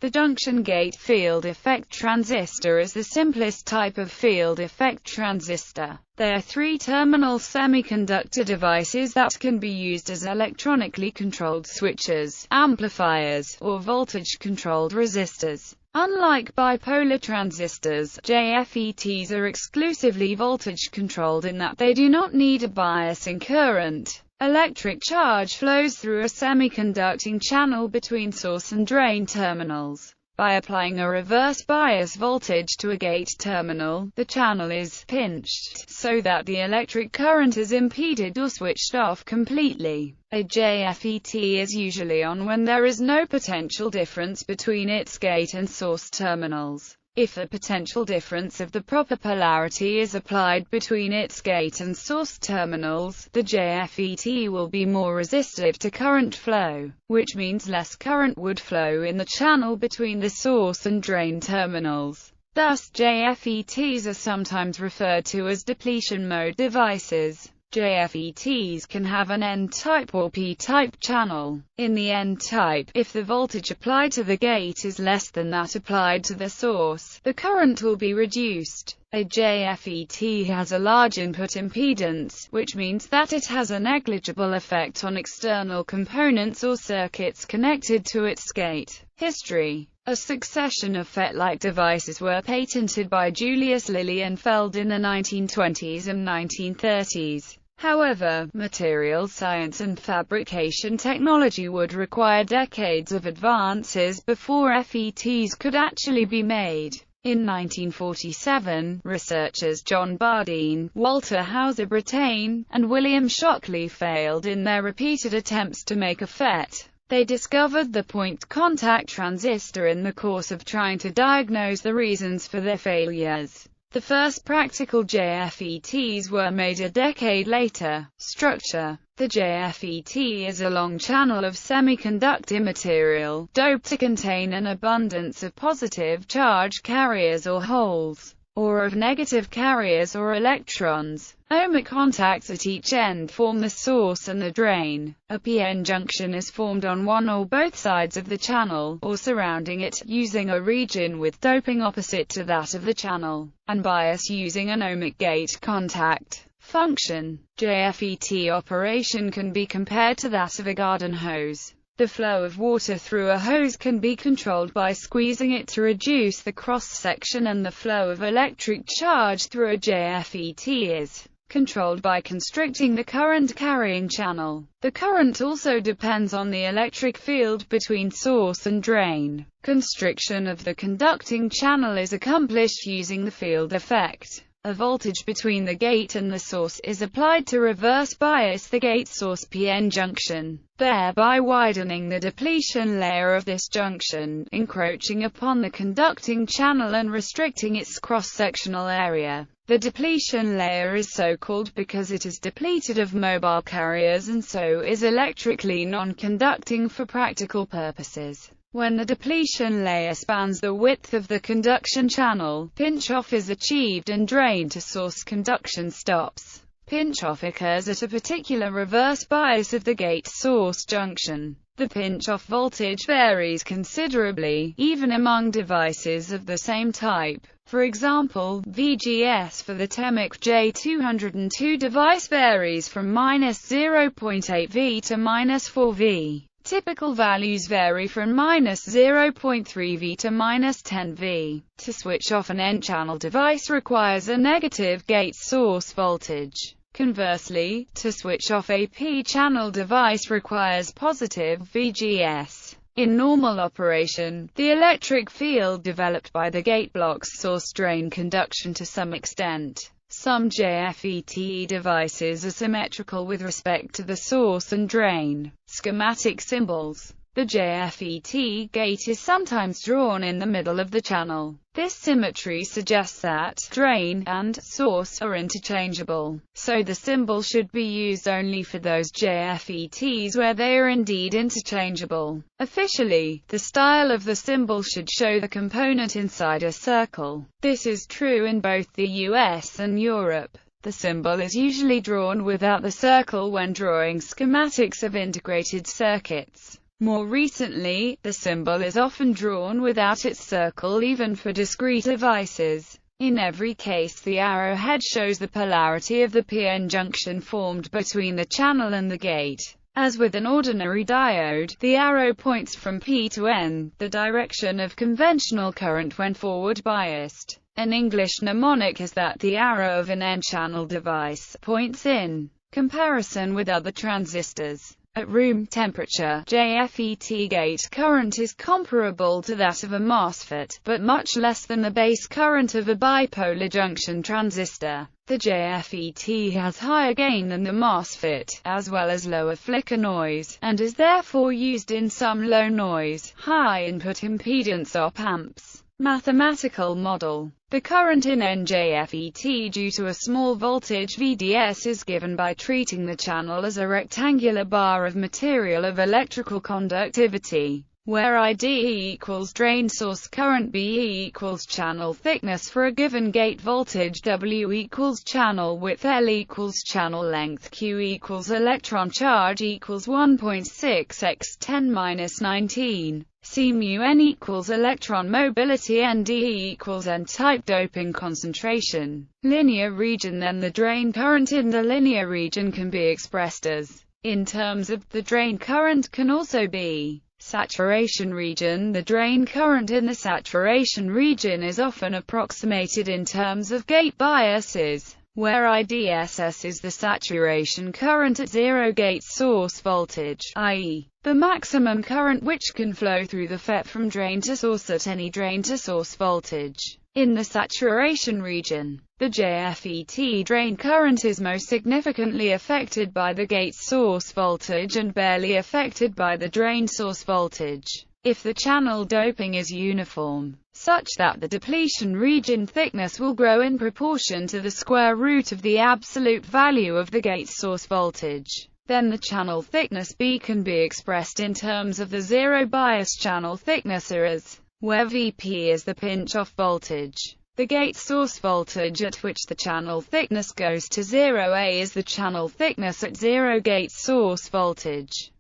The junction gate field effect transistor is the simplest type of field effect transistor. They are three-terminal semiconductor devices that can be used as electronically controlled switches, amplifiers, or voltage-controlled resistors. Unlike bipolar transistors, JFETs are exclusively voltage-controlled in that they do not need a biasing current. Electric charge flows through a semiconducting channel between source and drain terminals. By applying a reverse bias voltage to a gate terminal, the channel is pinched, so that the electric current is impeded or switched off completely. A JFET is usually on when there is no potential difference between its gate and source terminals. If a potential difference of the proper polarity is applied between its gate and source terminals, the JFET will be more resistive to current flow, which means less current would flow in the channel between the source and drain terminals. Thus, JFETs are sometimes referred to as depletion mode devices. JFETs can have an N-type or P-type channel. In the N-type, if the voltage applied to the gate is less than that applied to the source, the current will be reduced. A JFET has a large input impedance, which means that it has a negligible effect on external components or circuits connected to its gate. History. A succession of FET-like devices were patented by Julius Lilienfeld in the 1920s and 1930s. However, materials science and fabrication technology would require decades of advances before FETs could actually be made. In 1947, researchers John Bardeen, Walter Hauser-Brattain, and William Shockley failed in their repeated attempts to make a FET. They discovered the point-contact transistor in the course of trying to diagnose the reasons for their failures. The first practical JFETs were made a decade later. Structure. The JFET is a long channel of semiconductor material, doped to contain an abundance of positive charge carriers or holes, or of negative carriers or electrons. Ohmic contacts at each end form the source and the drain. A p-n junction is formed on one or both sides of the channel, or surrounding it, using a region with doping opposite to that of the channel, and bias using an ohmic gate contact. Function. JFET operation can be compared to that of a garden hose. The flow of water through a hose can be controlled by squeezing it to reduce the cross-section, and the flow of electric charge through a JFET is controlled by constricting the current-carrying channel. The current also depends on the electric field between source and drain. Constriction of the conducting channel is accomplished using the field effect. A voltage between the gate and the source is applied to reverse bias the gate-source p-n junction, thereby widening the depletion layer of this junction, encroaching upon the conducting channel and restricting its cross-sectional area. The depletion layer is so called because it is depleted of mobile carriers and so is electrically non-conducting for practical purposes. When the depletion layer spans the width of the conduction channel, pinch-off is achieved and drain to source conduction stops. Pinch-off occurs at a particular reverse bias of the gate-source junction. The pinch-off voltage varies considerably, even among devices of the same type. For example, VGS for the TEMIC J202 device varies from -0.8 V to -4 V. Typical values vary from -0.3 V to -10 V. To switch off an N-channel device requires a negative gate-source voltage. Conversely, to switch off a P-channel device requires positive VGS. In normal operation, the electric field developed by the gate blocks source-drain conduction to some extent. Some JFET devices are symmetrical with respect to the source and drain. Schematic symbols. The JFET gate is sometimes drawn in the middle of the channel. This symmetry suggests that drain and source are interchangeable, so the symbol should be used only for those JFETs where they are indeed interchangeable. Officially, the style of the symbol should show the component inside a circle. This is true in both the US and Europe. The symbol is usually drawn without the circle when drawing schematics of integrated circuits. More recently, the symbol is often drawn without its circle even for discrete devices. In every case, the arrowhead shows the polarity of the p-n junction formed between the channel and the gate. As with an ordinary diode, the arrow points from P to N, the direction of conventional current when forward biased. An English mnemonic is that the arrow of an N-channel device points in. Comparison with other transistors. At room temperature, JFET gate current is comparable to that of a MOSFET, but much less than the base current of a bipolar junction transistor. The JFET has higher gain than the MOSFET, as well as lower flicker noise, and is therefore used in some low-noise, high-input impedance op-amps. Mathematical model. The current in NJFET due to a small voltage VDS is given by treating the channel as a rectangular bar of material of electrical conductivity, where IDE equals drain source current, BE equals channel thickness for a given gate voltage, W equals channel width, L equals channel length, Q equals electron charge equals 1.6 x 10⁻19. C mu n equals electron mobility, ND equals n-type doping concentration. Linear region. Then the drain current in the linear region can be expressed as, in terms of, the drain current can also be saturation region. The drain current in the saturation region is often approximated in terms of gate biases, where IDSS is the saturation current at zero gate source voltage, i.e., the maximum current which can flow through the FET from drain to source at any drain-to-source voltage. In the saturation region, the JFET drain current is most significantly affected by the gate source voltage and barely affected by the drain source voltage. If the channel doping is uniform, such that the depletion region thickness will grow in proportion to the square root of the absolute value of the gate source voltage, then the channel thickness B can be expressed in terms of the zero bias channel thickness as, where Vp is the pinch-off voltage. The gate source voltage at which the channel thickness goes to zero, A is the channel thickness at zero gate source voltage.